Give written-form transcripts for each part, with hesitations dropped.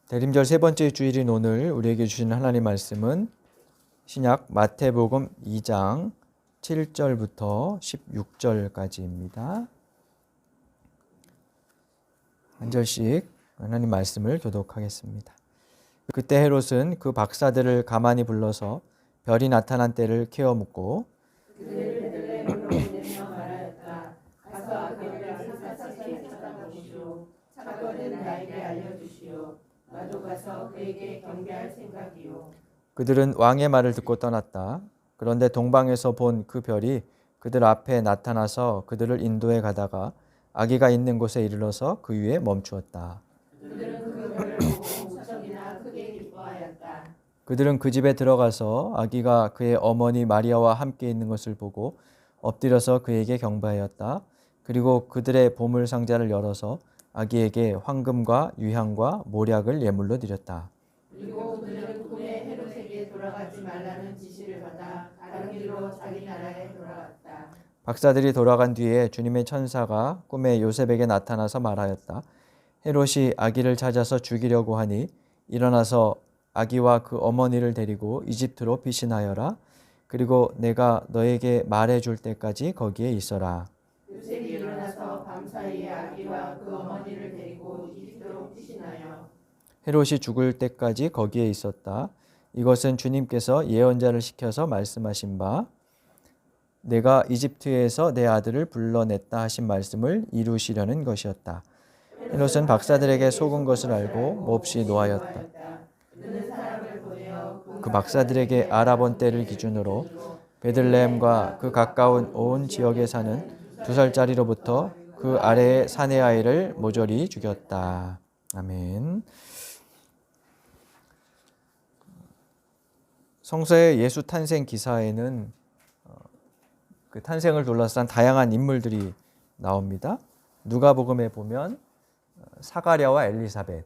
대림절 세 번째 주일인 오늘 우리에게 주시는 하나님 말씀은 신약 마태복음 2장 7절부터 16절까지입니다. 한 절씩 하나님 말씀을 교독하겠습니다. 그때 헤롯은 그 박사들을 가만히 불러서 별이 나타난 때를 캐어 묻고 그들은 왕의 말을 듣고 떠났다. 그런데 동방에서 본 그 별이 그들 앞에 나타나서 그들을 인도해 가다가 아기가 있는 곳에 이르러서 그 위에 멈추었다. 그들은 그 집에 들어가서 아기가 그의 어머니 마리아와 함께 있는 것을 보고 엎드려서 그에게 경배하였다. 그리고 그들의 보물 상자를 열어서 아기에게 황금과 유향과 모략을 예물로 드렸다. 그리고 그들은 꿈에 헤롯에게 돌아가지 말라는 지시를 받아 다른 길로 자기 나라에 돌아갔다. 박사들이 돌아간 뒤에 주님의 천사가 꿈에 요셉에게 나타나서 말하였다. 헤롯이 아기를 찾아서 죽이려고 하니 일어나서 아기와 그 어머니를 데리고 이집트로 피신하여라. 그리고 내가 너에게 말해줄 때까지 거기에 있어라. 요셉이 일어나서 밤사이에 아기와 그 어머니를 데리고 이집트로 피신하여 헤롯이 죽을 때까지 거기에 있었다. 이것은 주님께서 예언자를 시켜서 말씀하신 바 내가 이집트에서 내 아들을 불러냈다 하신 말씀을 이루시려는 것이었다. 헤롯은 박사들에게 속은 것을 알고 몹시 노하였다. 그 박사들에게 알아본 때를 기준으로 베들레헴과 그 가까운 온 지역에 사는 2살짜리로부터 그 아래의 사내 아이를 모조리 죽였다. 아멘. 성서의 예수 탄생 기사에는 그 탄생을 둘러싼 다양한 인물들이 나옵니다. 누가복음에 보면 사가랴와 엘리사벳,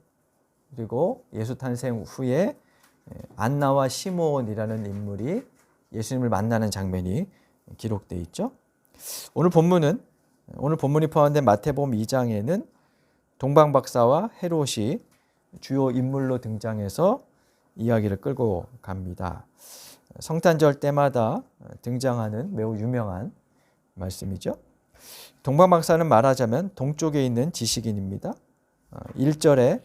그리고 예수 탄생 후에 안나와 시므온이라는 인물이 예수님을 만나는 장면이 기록되어 있죠. 오늘 본문이 포함된 마태복음 2장에는 동방박사와 헤롯이 주요 인물로 등장해서 이야기를 끌고 갑니다. 성탄절 때마다 등장하는 매우 유명한 말씀이죠. 동방박사는 말하자면 동쪽에 있는 지식인입니다. 1절에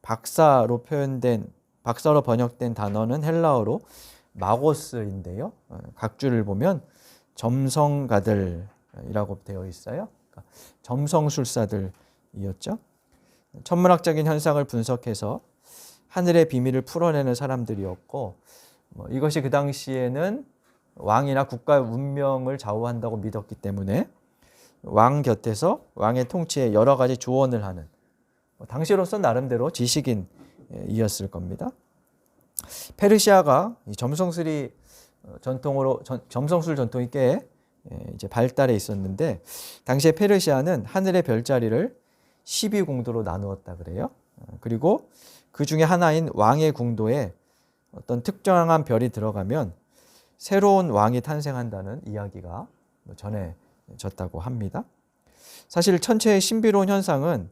박사로 번역된 단어는 헬라어로 마고스인데요. 각주를 보면 점성가들이라고 되어 있어요. 그러니까 점성술사들이었죠. 천문학적인 현상을 분석해서 하늘의 비밀을 풀어내는 사람들이었고, 이것이 그 당시에는 왕이나 국가의 운명을 좌우한다고 믿었기 때문에 왕 곁에서 왕의 통치에 여러 가지 조언을 하는 당시로서 나름대로 지식인이었을 겁니다. 페르시아가 점성술 전통이 꽤 이제 발달해 있었는데 당시에 페르시아는 하늘의 별자리를 12궁도로 나누었다 그래요. 그리고 그 중에 하나인 왕의 궁도에 어떤 특정한 별이 들어가면 새로운 왕이 탄생한다는 이야기가 전해졌다고 합니다. 사실 천체의 신비로운 현상은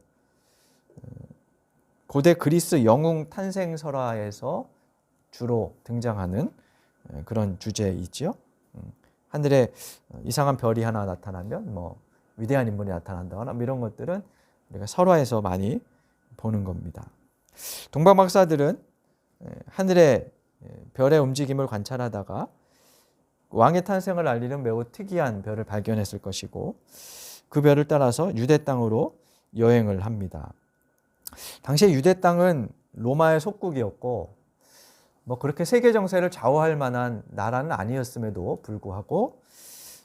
고대 그리스 영웅 탄생설화에서 주로 등장하는 그런 주제이지요. 하늘에 이상한 별이 하나 나타나면 위대한 인물이 나타난다거나 이런 것들은 우리가 설화에서 많이 보는 겁니다. 동방박사들은 하늘의 별의 움직임을 관찰하다가 왕의 탄생을 알리는 매우 특이한 별을 발견했을 것이고 그 별을 따라서 유대 땅으로 여행을 합니다. 당시에 유대 땅은 로마의 속국이었고 그렇게 세계 정세를 좌우할 만한 나라는 아니었음에도 불구하고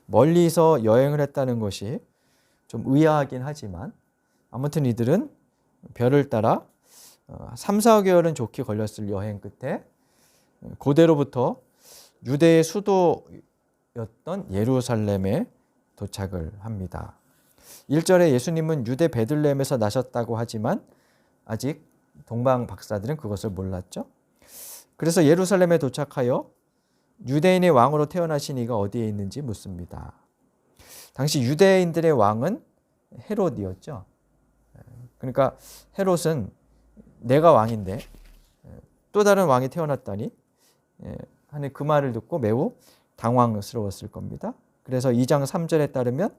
멀리서 여행을 했다는 것이 좀 의아하긴 하지만 아무튼 이들은 별을 따라 3, 4개월은 좋게 걸렸을 여행 끝에 고대로부터 유대의 수도였던 예루살렘에 도착을 합니다. 1절에 예수님은 유대 베들레헴에서 나셨다고 하지만 아직 동방 박사들은 그것을 몰랐죠. 그래서 예루살렘에 도착하여 유대인의 왕으로 태어나신 이가 어디에 있는지 묻습니다. 당시 유대인들의 왕은 헤롯이었죠. 그러니까 헤롯은 내가 왕인데 또 다른 왕이 태어났다니 하는 그 말을 듣고 매우 당황스러웠을 겁니다. 그래서 2장 3절에 따르면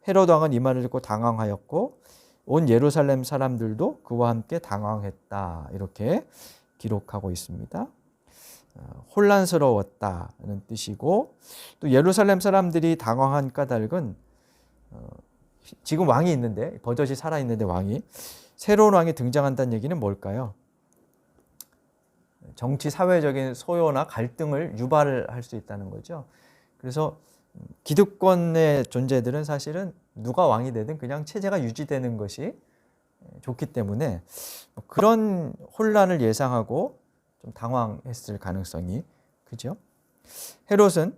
헤롯 왕은 이 말을 듣고 당황하였고 온 예루살렘 사람들도 그와 함께 당황했다. 이렇게 기록하고 있습니다. 혼란스러웠다는 뜻이고 또 예루살렘 사람들이 당황한 까닭은 지금 왕이 있는데 버젓이 살아있는데 왕이 새로운 왕이 등장한다는 얘기는 뭘까요? 정치 사회적인 소요나 갈등을 유발할 수 있다는 거죠. 그래서 기득권의 존재들은 사실은 누가 왕이 되든 그냥 체제가 유지되는 것이 좋기 때문에 그런 혼란을 예상하고 좀 당황했을 가능성이 크죠. 헤롯은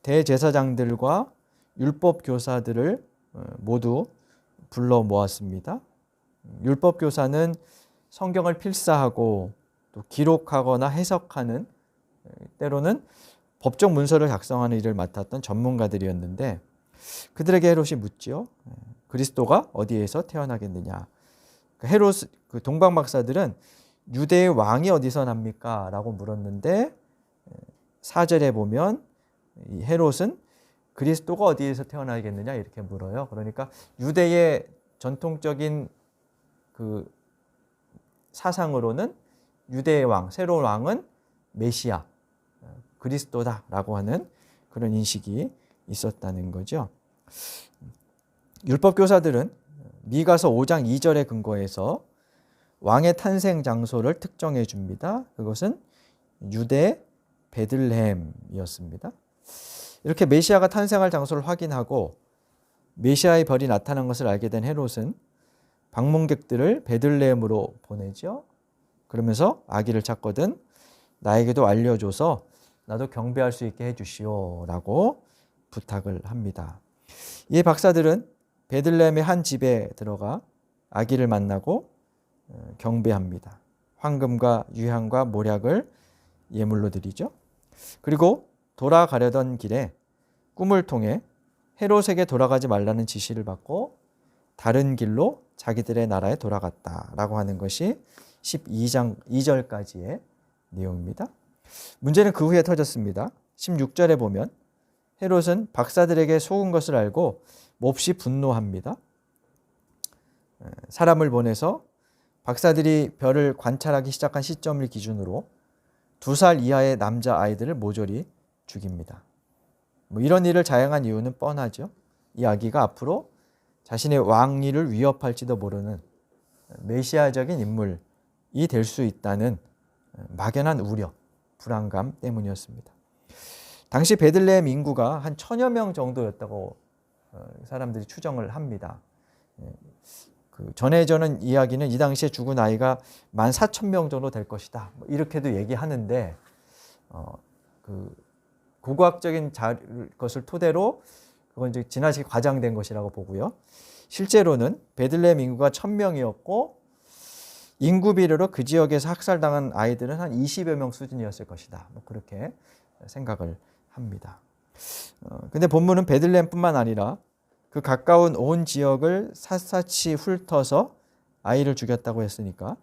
대제사장들과 율법 교사들을 모두 불러 모았습니다. 율법 교사는 성경을 필사하고 또 기록하거나 해석하는 때로는 법적 문서를 작성하는 일을 맡았던 전문가들이었는데 그들에게 헤롯이 묻죠. 그리스도가 어디에서 태어나겠느냐. 헤롯 그 동방 박사들은 유대의 왕이 어디서 납니까? 라고 물었는데 4절에 보면 이 헤롯은 그리스도가 어디에서 태어나겠느냐 이렇게 물어요. 그러니까 유대의 전통적인 그 사상으로는 유대의 왕, 새로운 왕은 메시아, 그리스도다라고 하는 그런 인식이 있었다는 거죠. 율법 교사들은 미가서 5장 2절에 근거해서 왕의 탄생 장소를 특정해 줍니다. 그것은 유대 베들레헴이었습니다. 이렇게 메시아가 탄생할 장소를 확인하고 메시아의 별이 나타난 것을 알게 된 헤롯은 방문객들을 베들레헴으로 보내죠. 그러면서 아기를 찾거든 나에게도 알려줘서 나도 경배할 수 있게 해주시오라고 부탁을 합니다. 이 박사들은 베들레헴의 한 집에 들어가 아기를 만나고 경배합니다. 황금과 유향과 모략을 예물로 드리죠. 그리고 돌아가려던 길에 꿈을 통해 헤롯에게 돌아가지 말라는 지시를 받고 다른 길로 자기들의 나라에 돌아갔다라고 하는 것이 12장 2절까지의 내용입니다. 문제는 그 후에 터졌습니다. 16절에 보면 헤롯은 박사들에게 속은 것을 알고 몹시 분노합니다. 사람을 보내서 박사들이 별을 관찰하기 시작한 시점을 기준으로 2살 이하의 남자 아이들을 모조리 죽입니다. 이런 일을 자행한 이유는 뻔하죠. 이 아기가 앞으로 자신의 왕위를 위협할지도 모르는 메시아적인 인물이 될 수 있다는 막연한 우려, 불안감 때문이었습니다. 당시 베들레헴 인구가 한 1000여 명 정도였다고 사람들이 추정을 합니다. 그 전해져는 이야기는 이 당시에 죽은 아이가 14,000명 정도 될 것이다. 이렇게도 얘기하는데 그 고고학적인 것을 토대로 그건 이제 지나치게 과장된 것이라고 보고요. 실제로는 베들레헴 인구가 1000명이었고 인구 비례로 그 지역에서 학살당한 아이들은 한 20여 명 수준이었을 것이다. 그렇게 생각을 합니다. 근데 본문은 베들레헴뿐만 아니라 그 가까운 온 지역을 샅샅이 훑어서 아이를 죽였다고 했으니까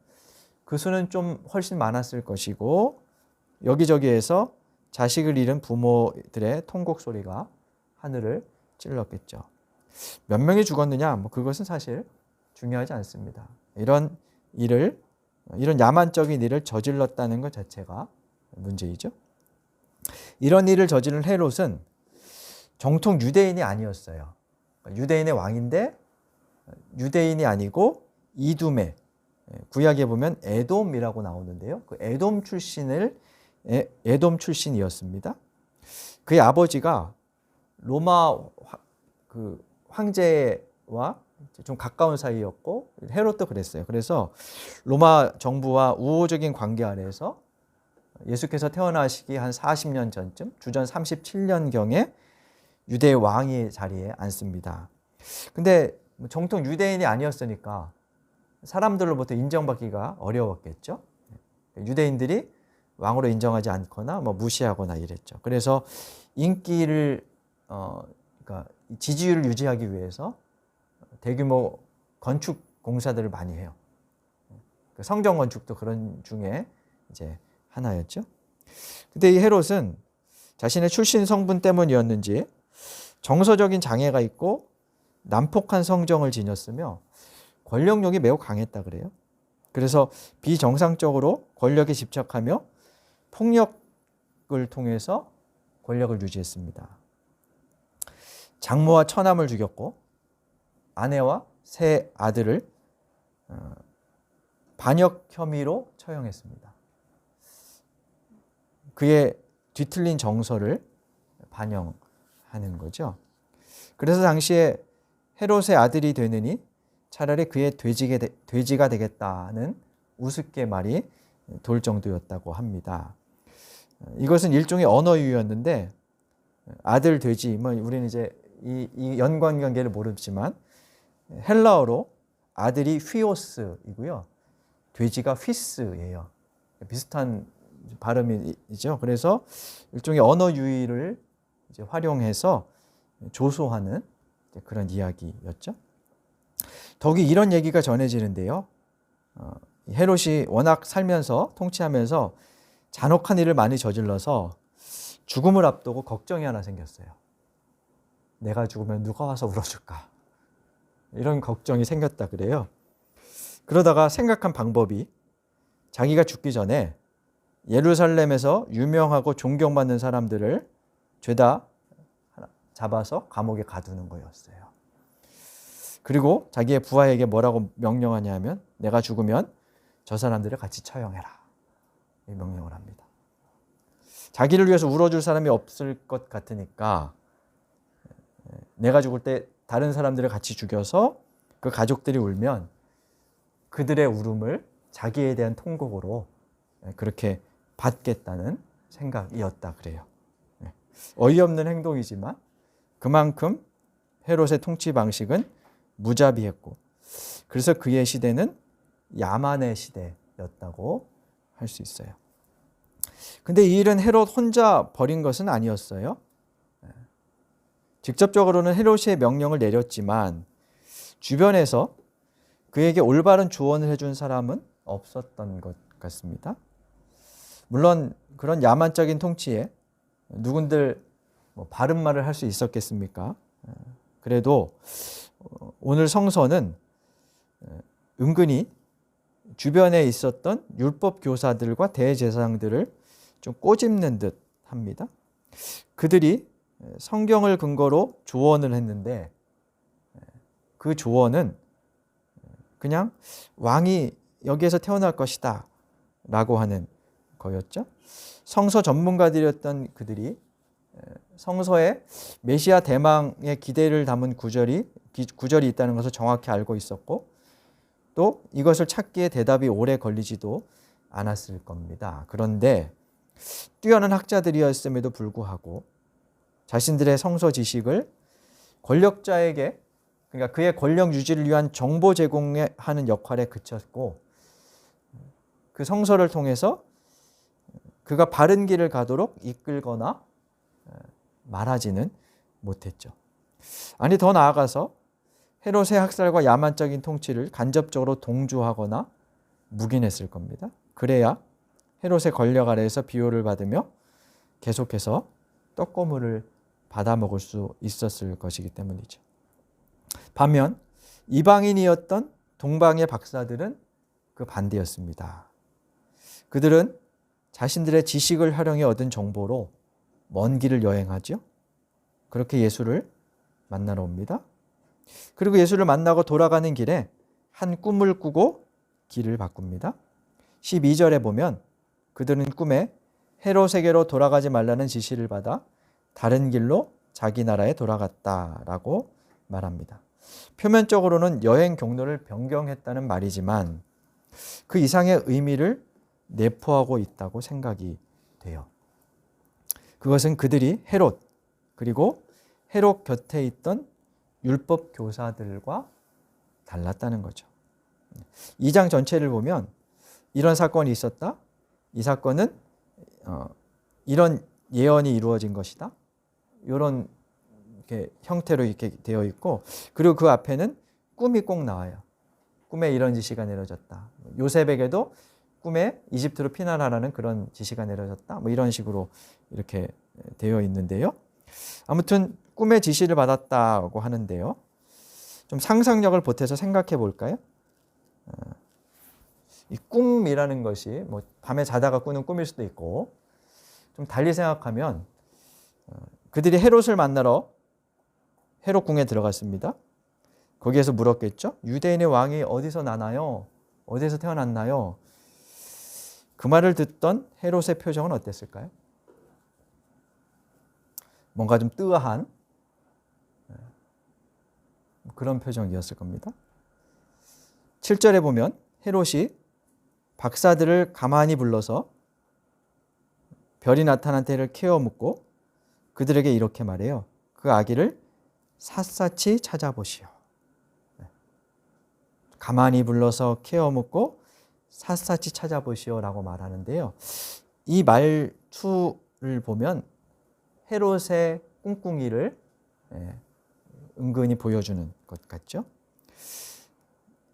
그 수는 좀 훨씬 많았을 것이고 여기저기에서 자식을 잃은 부모들의 통곡 소리가 하늘을 찔렀겠죠. 몇 명이 죽었느냐? 그것은 사실 중요하지 않습니다. 이런 야만적인 일을 저질렀다는 것 자체가 문제이죠. 이런 일을 저지른 헤롯은 정통 유대인이 아니었어요. 유대인의 왕인데 유대인이 아니고 이두메, 구약에 보면 에돔이라고 나오는데요. 그 에돔 출신이었습니다. 그의 아버지가 로마 그 황제와 좀 가까운 사이였고 헤롯도 그랬어요. 그래서 로마 정부와 우호적인 관계 아래에서 예수께서 태어나시기 한 40년 전쯤 주전 37년경에 유대 왕의 자리에 앉습니다. 근데 정통 유대인이 아니었으니까 사람들로부터 인정받기가 어려웠겠죠. 유대인들이 왕으로 인정하지 않거나 무시하거나 이랬죠. 그래서 인기를 그러니까 지지율을 유지하기 위해서 대규모 건축 공사들을 많이 해요. 그 성전 건축도 그런 중에 이제 하나였죠. 근데 이 헤롯은 자신의 출신 성분 때문이었는지 정서적인 장애가 있고 난폭한 성정을 지녔으며 권력욕이 매우 강했다 그래요. 그래서 비정상적으로 권력에 집착하며 폭력을 통해서 권력을 유지했습니다. 장모와 처남을 죽였고 아내와 세 아들을 반역 혐의로 처형했습니다. 그의 뒤틀린 정서를 반영하는 거죠. 그래서 당시에 헤롯의 아들이 되느니 차라리 그의 돼지가 되겠다는 우습게 돌 정도였다고 합니다. 이것은 일종의 언어유였는데 아들 돼지, 우리는 이제 이 연관관계를 모르지만 헬라어로 아들이 휘오스이고요, 돼지가 휘스예요. 비슷한 발음이죠. 그래서 일종의 언어 유희를 이제 활용해서 조소하는 그런 이야기였죠. 더욱이 이런 얘기가 전해지는데요. 헤롯이 워낙 살면서 통치하면서 잔혹한 일을 많이 저질러서 죽음을 앞두고 걱정이 하나 생겼어요. 내가 죽으면 누가 와서 울어줄까? 이런 걱정이 생겼다 그래요. 그러다가 생각한 방법이 자기가 죽기 전에 예루살렘에서 유명하고 존경받는 사람들을 죄다 잡아서 감옥에 가두는 거였어요. 그리고 자기의 부하에게 뭐라고 명령하냐 하면 내가 죽으면 저 사람들을 같이 처형해라. 이 명령을 합니다. 자기를 위해서 울어줄 사람이 없을 것 같으니까 내가 죽을 때 다른 사람들을 같이 죽여서 그 가족들이 울면 그들의 울음을 자기에 대한 통곡으로 그렇게 받겠다는 생각이었다 그래요. 어이없는 행동이지만 그만큼 헤롯의 통치 방식은 무자비했고 그래서 그의 시대는 야만의 시대였다고 할 수 있어요. 근데 이 일은 헤롯 혼자 벌인 것은 아니었어요. 직접적으로는 헤롯의 명령을 내렸지만 주변에서 그에게 올바른 조언을 해준 사람은 없었던 것 같습니다. 물론 그런 야만적인 통치에 누군들 바른 말을 할 수 있었겠습니까? 그래도 오늘 성서는 은근히 주변에 있었던 율법 교사들과 대제사장들을 좀 꼬집는 듯 합니다. 그들이 성경을 근거로 조언을 했는데 그 조언은 그냥 왕이 여기에서 태어날 것이다 라고 하는 거였죠. 성서 전문가들이었던 그들이 성서에 메시아 대망의 기대를 담은 구절이 있다는 것을 정확히 알고 있었고 또 이것을 찾기에 대답이 오래 걸리지도 않았을 겁니다. 그런데 뛰어난 학자들이었음에도 불구하고 자신들의 성서 지식을 권력자에게, 그러니까 그의 권력 유지를 위한 정보 제공하는 역할에 그쳤고 그 성서를 통해서 그가 바른 길을 가도록 이끌거나 말하지는 못했죠. 아니 더 나아가서 헤롯의 학살과 야만적인 통치를 간접적으로 동조하거나 묵인했을 겁니다. 그래야 헤롯의 권력 아래에서 비호를 받으며 계속해서 떡고물을 받아먹을 수 있었을 것이기 때문이죠. 반면 이방인이었던 동방의 박사들은 그 반대였습니다. 그들은 자신들의 지식을 활용해 얻은 정보로 먼 길을 여행하죠. 그렇게 예수를 만나러 옵니다. 그리고 예수를 만나고 돌아가는 길에 한 꿈을 꾸고 길을 바꿉니다. 12절에 보면 그들은 꿈에 헤롯에게로 돌아가지 말라는 지시를 받아 다른 길로 자기 나라에 돌아갔다라고 말합니다. 표면적으로는 여행 경로를 변경했다는 말이지만 그 이상의 의미를 내포하고 있다고 생각이 돼요. 그것은 그들이 헤롯 그리고 헤롯 곁에 있던 율법 교사들과 달랐다는 거죠. 2장 전체를 보면 이런 사건이 있었다. 이 사건은 이런 예언이 이루어진 것이다. 이런 형태로 이렇게 되어 있고 그리고 그 앞에는 꿈이 꼭 나와요. 꿈에 이런 지시가 내려졌다. 요셉에게도 꿈에 이집트로 피난하라는 그런 지시가 내려졌다. 뭐 이런 식으로 이렇게 되어 있는데요. 아무튼 꿈의 지시를 받았다고 하는데요. 좀 상상력을 보태서 생각해 볼까요? 이 꿈이라는 것이 뭐 밤에 자다가 꾸는 꿈일 수도 있고, 좀 달리 생각하면 그들이 헤롯을 만나러 헤롯 궁에 들어갔습니다. 거기에서 물었겠죠. 유대인의 왕이 어디서 나나요? 어디서 태어났나요? 그 말을 듣던 헤롯의 표정은 어땠을까요? 뭔가 좀 뜨아한 그런 표정이었을 겁니다. 7절에 보면 헤롯이 박사들을 가만히 불러서 별이 나타난 때를 캐어 묻고 그들에게 이렇게 말해요. 그 아기를 샅샅이 찾아보시오. 가만히 불러서 캐어 묻고 샅샅이 찾아보시오라고 말하는데요. 이 말투를 보면 헤롯의 꿍꿍이를 은근히 보여주는 것 같죠.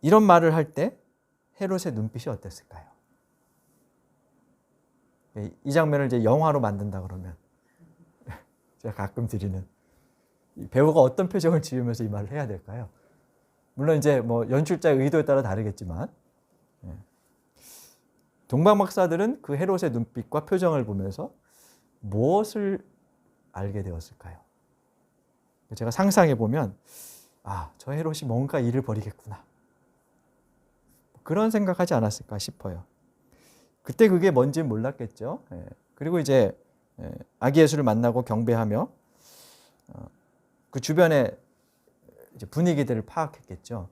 이런 말을 할 때 헤롯의 눈빛이 어땠을까요? 이 장면을 이제 영화로 만든다 그러면 제가 가끔 드리는 배우가 어떤 표정을 지으면서 이 말을 해야 될까요? 물론 이제 뭐 연출자의 의도에 따라 다르겠지만 동방박사들은 그 헤롯의 눈빛과 표정을 보면서 무엇을 알게 되었을까요? 제가 상상해 보면 저 헤롯이 뭔가 일을 벌이겠구나. 그런 생각하지 않았을까 싶어요. 그때 그게 뭔지는 몰랐겠죠. 그리고 이제 아기 예수를 만나고 경배하며 그 주변의 분위기들을 파악했겠죠.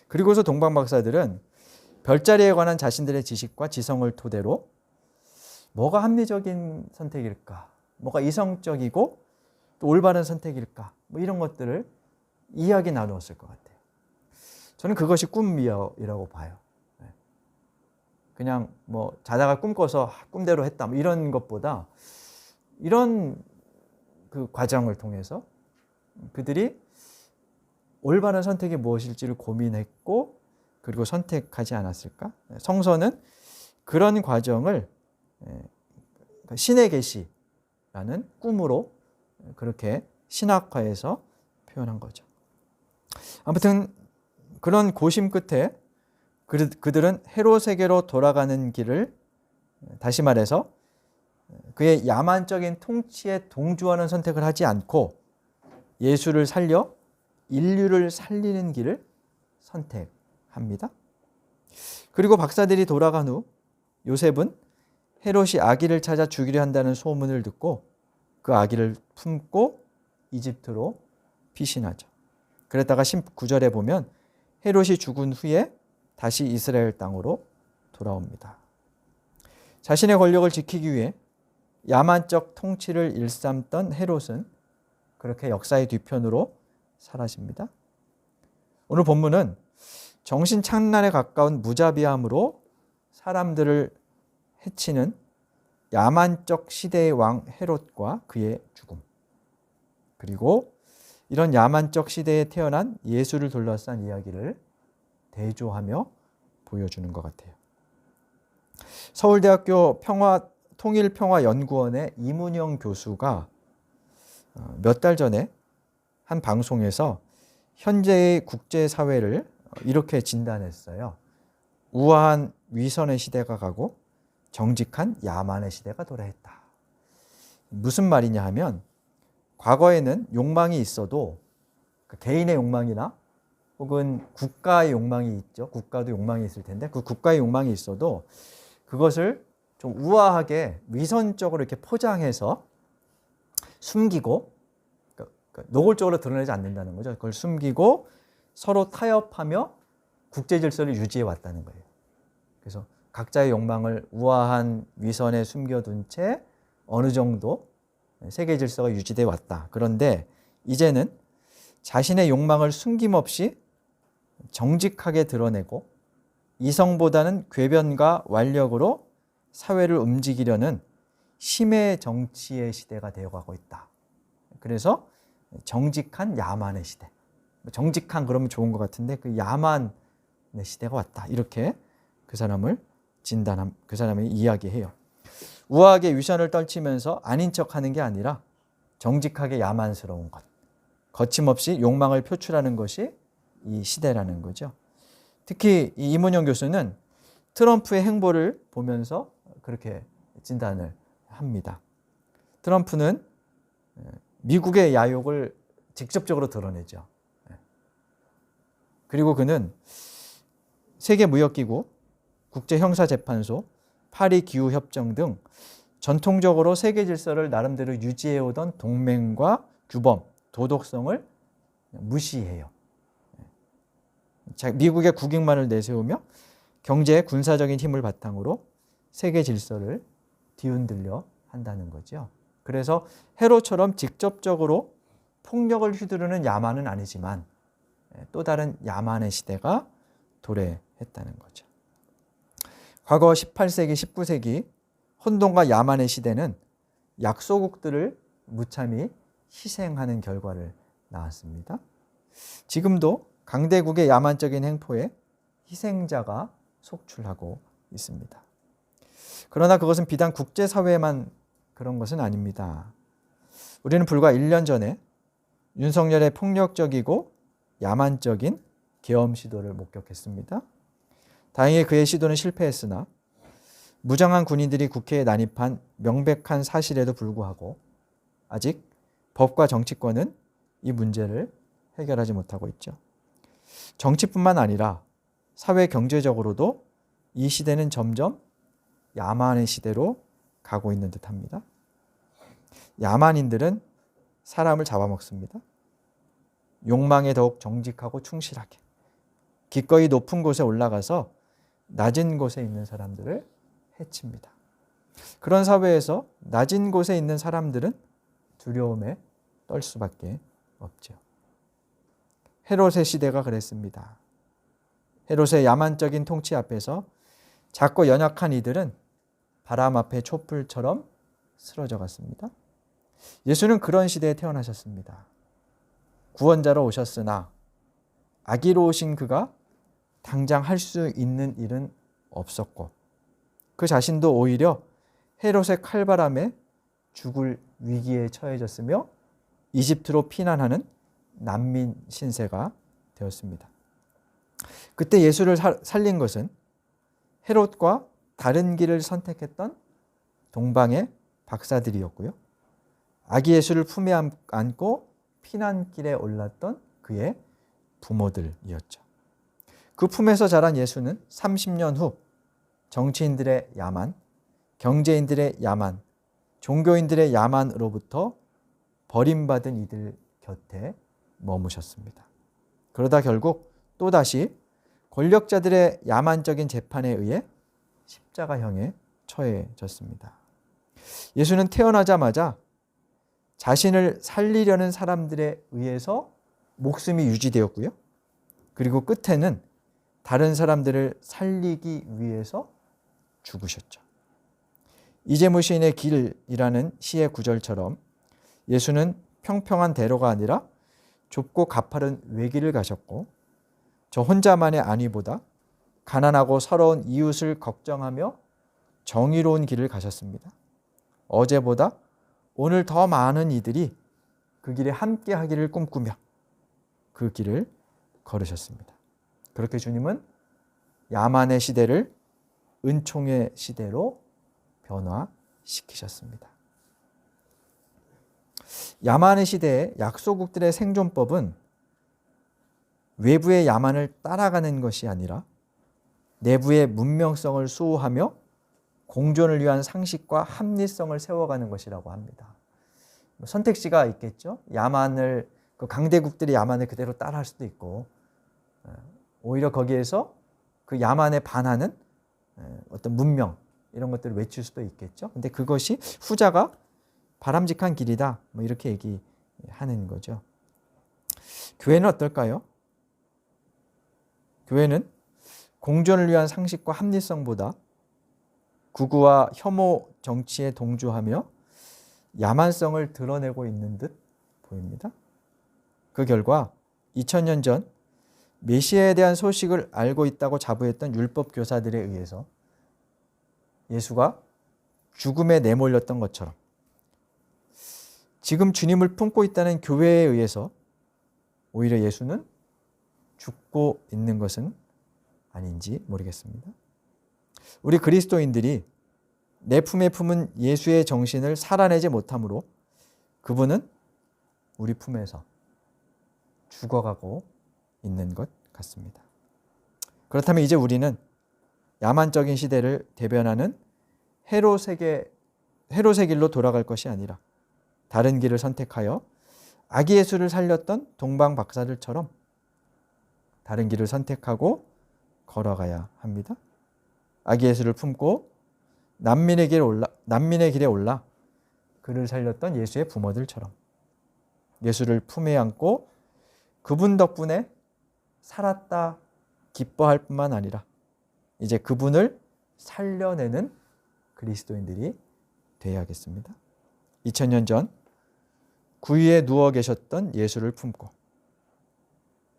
그리고서 동방박사들은 별자리에 관한 자신들의 지식과 지성을 토대로 뭐가 합리적인 선택일까? 뭐가 이성적이고 또 올바른 선택일까? 뭐 이런 것들을 이야기 나누었을 것 같아요. 저는 그것이 꿈이라고 봐요. 그냥 뭐 자다가 꿈꿔서 꿈대로 했다 뭐 이런 것보다 이런 그 과정을 통해서 그들이 올바른 선택이 무엇일지를 고민했고 그리고 선택하지 않았을까? 성서는 그런 과정을 신의 계시라는 꿈으로 그렇게 신학화해서 표현한 거죠. 아무튼 그런 고심 끝에 그들은 헤롯에게로 돌아가는 길을, 다시 말해서 그의 야만적인 통치에 동조하는 선택을 하지 않고 예수를 살려 인류를 살리는 길을 선택합니다. 그리고 박사들이 돌아간 후 요셉은 헤롯이 아기를 찾아 죽이려 한다는 소문을 듣고 그 아기를 품고 이집트로 피신하죠. 그랬다가 19절에 보면 헤롯이 죽은 후에 다시 이스라엘 땅으로 돌아옵니다. 자신의 권력을 지키기 위해 야만적 통치를 일삼던 헤롯은 그렇게 역사의 뒤편으로 사라집니다. 오늘 본문은 정신착란에 가까운 무자비함으로 사람들을 해치는 야만적 시대의 왕 헤롯과 그의 죽음, 그리고 이런 야만적 시대에 태어난 예수를 둘러싼 이야기를 대조하며 보여주는 것 같아요. 서울대학교 통일평화연구원의 이문영 교수가 몇 달 전에 한 방송에서 현재의 국제사회를 이렇게 진단했어요. 우아한 위선의 시대가 가고 정직한 야만의 시대가 도래했다. 무슨 말이냐 하면 과거에는 욕망이 있어도 개인의 욕망이나 혹은 국가의 욕망이 있죠. 국가도 욕망이 있을 텐데 그 국가의 욕망이 있어도 그것을 좀 우아하게 위선적으로 이렇게 포장해서 숨기고 노골적으로 드러내지 않는다는 거죠. 그걸 숨기고 서로 타협하며 국제 질서를 유지해 왔다는 거예요. 그래서 각자의 욕망을 우아한 위선에 숨겨둔 채 어느 정도 세계 질서가 유지돼 왔다. 그런데 이제는 자신의 욕망을 숨김없이 정직하게 드러내고 이성보다는 궤변과 완력으로 사회를 움직이려는 심의 정치의 시대가 되어가고 있다. 그래서 정직한 야만의 시대. 정직한 그러면 좋은 것 같은데 그 야만의 시대가 왔다. 이렇게 그 사람을 그 사람이 이야기해요. 우아하게 위선을 떨치면서 아닌 척하는 게 아니라 정직하게 야만스러운 것, 거침없이 욕망을 표출하는 것이 이 시대라는 거죠. 특히 이 이문영 교수는 트럼프의 행보를 보면서 그렇게 진단을 합니다. 트럼프는 미국의 야욕을 직접적으로 드러내죠. 그리고 그는 세계무역기구, 국제형사재판소, 파리 기후협정 등 전통적으로 세계 질서를 나름대로 유지해오던 동맹과 규범, 도덕성을 무시해요. 미국의 국익만을 내세우며 경제, 군사적인 힘을 바탕으로 세계 질서를 뒤흔들려 한다는 거죠. 그래서 헤롯처럼 직접적으로 폭력을 휘두르는 야만은 아니지만 또 다른 야만의 시대가 도래했다는 거죠. 과거 18세기, 19세기 혼돈과 야만의 시대는 약소국들을 무참히 희생하는 결과를 낳았습니다. 지금도 강대국의 야만적인 행포에 희생자가 속출하고 있습니다. 그러나 그것은 비단 국제사회만 그런 것은 아닙니다. 우리는 불과 1년 전에 윤석열의 폭력적이고 야만적인 계엄 시도를 목격했습니다. 다행히 그의 시도는 실패했으나 무장한 군인들이 국회에 난입한 명백한 사실에도 불구하고 아직 법과 정치권은 이 문제를 해결하지 못하고 있죠. 정치뿐만 아니라 사회 경제적으로도 이 시대는 점점 야만의 시대로 가고 있는 듯합니다. 야만인들은 사람을 잡아먹습니다. 욕망에 더욱 정직하고 충실하게 기꺼이 높은 곳에 올라가서 낮은 곳에 있는 사람들을 해칩니다. 그런 사회에서 낮은 곳에 있는 사람들은 두려움에 떨 수밖에 없죠. 헤롯의 시대가 그랬습니다. 헤롯의 야만적인 통치 앞에서 작고 연약한 이들은 바람 앞에 촛불처럼 쓰러져 갔습니다. 예수는 그런 시대에 태어나셨습니다. 구원자로 오셨으나 아기로 오신 그가 당장 할 수 있는 일은 없었고 그 자신도 오히려 헤롯의 칼바람에 죽을 위기에 처해졌으며 이집트로 피난하는 난민 신세가 되었습니다. 그때 예수를 살린 것은 헤롯과 다른 길을 선택했던 동방의 박사들이었고요. 아기 예수를 품에 안고 피난길에 올랐던 그의 부모들이었죠. 그 품에서 자란 예수는 30년 후 정치인들의 야만, 경제인들의 야만, 종교인들의 야만으로부터 버림받은 이들 곁에 머무셨습니다. 그러다 결국 또다시 권력자들의 야만적인 재판에 의해 십자가형에 처해졌습니다. 예수는 태어나자마자 자신을 살리려는 사람들에 의해서 목숨이 유지되었고요. 그리고 끝에는 다른 사람들을 살리기 위해서 죽으셨죠. 이재무 시인의 길이라는 시의 구절처럼 예수는 평평한 대로가 아니라 좁고 가파른 외길을 가셨고 저 혼자만의 안위보다 가난하고 서러운 이웃을 걱정하며 정의로운 길을 가셨습니다. 어제보다 오늘 더 많은 이들이 그 길에 함께 하기를 꿈꾸며 그 길을 걸으셨습니다. 그렇게 주님은 야만의 시대를 은총의 시대로 변화시키셨습니다. 야만의 시대의 약소국들의 생존법은 외부의 야만을 따라가는 것이 아니라 내부의 문명성을 수호하며 공존을 위한 상식과 합리성을 세워가는 것이라고 합니다. 선택지가 있겠죠. 야만을 그 강대국들이 야만을 그대로 따라할 수도 있고 오히려 거기에서 그 야만에 반하는 어떤 문명 이런 것들을 외칠 수도 있겠죠. 근데 그것이 후자가 바람직한 길이다. 뭐 이렇게 얘기하는 거죠. 교회는 어떨까요? 교회는 공존을 위한 상식과 합리성보다 구구와 혐오 정치에 동조하며 야만성을 드러내고 있는 듯 보입니다. 그 결과 2000년 전 메시아에 대한 소식을 알고 있다고 자부했던 율법 교사들에 의해서 예수가 죽음에 내몰렸던 것처럼 지금 주님을 품고 있다는 교회에 의해서 오히려 예수는 죽고 있는 것은 아닌지 모르겠습니다. 우리 그리스도인들이 내 품에 품은 예수의 정신을 살아내지 못하므로 그분은 우리 품에서 죽어가고 있는 것 같습니다. 그렇다면 이제 우리는 야만적인 시대를 대변하는 헤롯의 길로 돌아갈 것이 아니라 다른 길을 선택하여 아기 예수를 살렸던 동방 박사들처럼 다른 길을 선택하고 걸어가야 합니다. 아기 예수를 품고 난민의 길에 올라 그를 살렸던 예수의 부모들처럼 예수를 품에 안고 그분 덕분에 살았다 기뻐할 뿐만 아니라 이제 그분을 살려내는 그리스도인들이 되어야겠습니다. 2000년 전 구유에 누워 계셨던 예수를 품고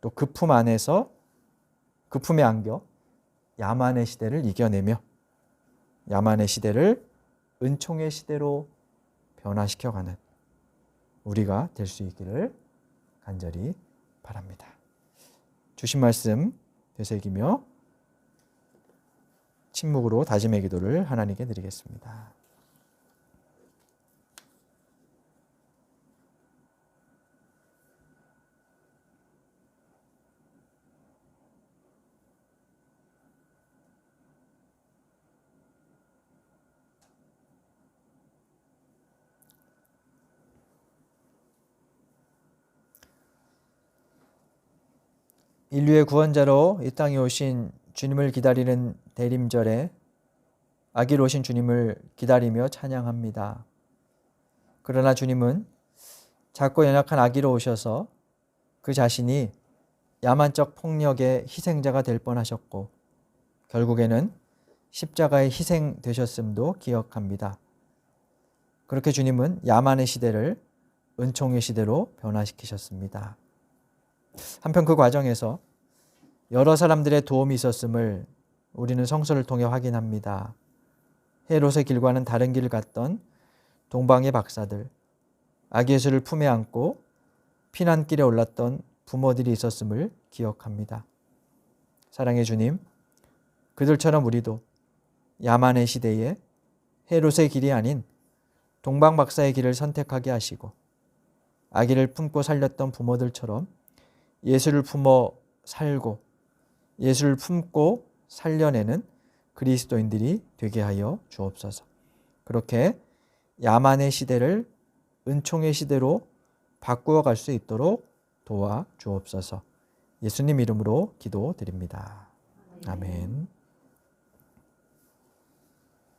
또 그 품 안에서 그 품에 안겨 야만의 시대를 이겨내며 야만의 시대를 은총의 시대로 변화시켜가는 우리가 될 수 있기를 간절히 바랍니다. 주신 말씀 되새기며 침묵으로 다짐의 기도를 하나님께 드리겠습니다. 인류의 구원자로 이 땅에 오신 주님을 기다리는 대림절에 아기로 오신 주님을 기다리며 찬양합니다. 그러나 주님은 작고 연약한 아기로 오셔서 그 자신이 야만적 폭력의 희생자가 될 뻔하셨고 결국에는 십자가의 희생되셨음도 기억합니다. 그렇게 주님은 야만의 시대를 은총의 시대로 변화시키셨습니다. 한편 그 과정에서 여러 사람들의 도움이 있었음을 우리는 성서를 통해 확인합니다. 헤롯의 길과는 다른 길을 갔던 동방의 박사들, 아기 예수를 품에 안고 피난길에 올랐던 부모들이 있었음을 기억합니다. 사랑의 주님, 그들처럼 우리도 야만의 시대에 헤롯의 길이 아닌 동방 박사의 길을 선택하게 하시고 아기를 품고 살렸던 부모들처럼 예수를 품어 살고 예수를 품고 살려내는 그리스도인들이 되게 하여 주옵소서. 그렇게 야만의 시대를 은총의 시대로 바꾸어 갈 수 있도록 도와 주옵소서. 예수님 이름으로 기도드립니다. 아멘.